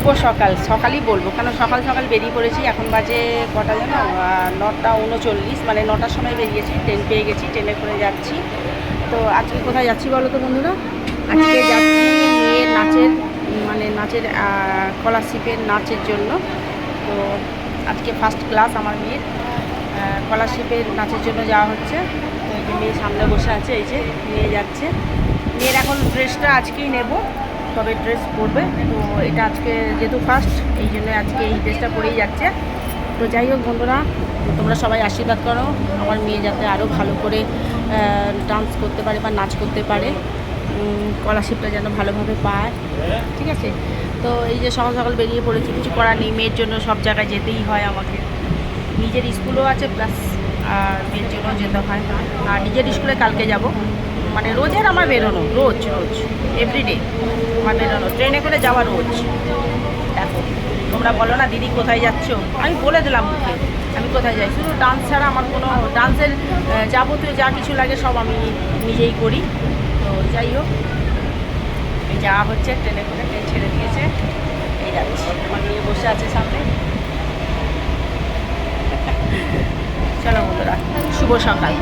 শুভ সকাল, সকালই বলবো, কারণ সকাল সকাল বেরিয়ে পড়েছি। এখন বাজে কটা যেন 9:39, মানে 9টার সময় বেরিয়েছি। ট্রেন পেয়ে গেছি, ট্রেনে করে যাচ্ছি। তো আজকে কোথায় যাচ্ছি বলো তো বন্ধুরা? আজকে যাচ্ছি মেয়ের নাচের, মানে নাচের স্কলারশিপের নাচের জন্য। তো আজকে ফার্স্ট ক্লাস আমার মেয়ের, স্কলারশিপের নাচের জন্য যাওয়া হচ্ছে। তো এই যে মেয়ে সামনে বসে আছে, এই যে নিয়ে যাচ্ছে। মেয়ের এখন ড্রেসটা আজকেই নেব, তবে ড্রেস পরবে। তো এটা আজকে যেহেতু ফার্স্ট, এই জন্য আজকে এই ড্রেসটা পরেই যাচ্ছে। তো যাই হোক বন্ধুরা, তোমরা সবাই আশীর্বাদ করো আমার মেয়ে যাতে আরও ভালো করে ডান্স করতে পারে বা নাচ করতে পারে, স্কলারশিপটা যেন ভালোভাবে পায়, ঠিক আছে? তো এই যে সকাল সকাল বেরিয়ে পড়েছি, কিছু করার নেই, মেয়ের জন্য সব জায়গায় যেতেই হয় আমাকে। নিজের স্কুলও আছে প্লাস আর মেয়ের জন্যও যেতে হয়। আর নিজের স্কুলে কালকে যাব, মানে রোজের আমার বেরোনো, রোজ রোজ এভরিডে আমার বেরোনো, ট্রেনে করে যাওয়া রোজ। দেখো তোমরা বলো না দিদি কোথায় যাচ্ছ, আমি বলে দিলাম মুখে আমি কোথায় যাই। শুধু ডান্স ছাড়া আমার কোনো ডান্সের যাবতীয় যা কিছু লাগে সব আমি নিজেই করি। তো যাই হোক, এই যাওয়া হচ্ছে ট্রেনে করে, ট্রেন ছেড়ে দিয়েছে, এই যাচ্ছি। আমার মেয়ে বসে আছে সামনে। চলো বন্ধুরা, শুভ সকাল।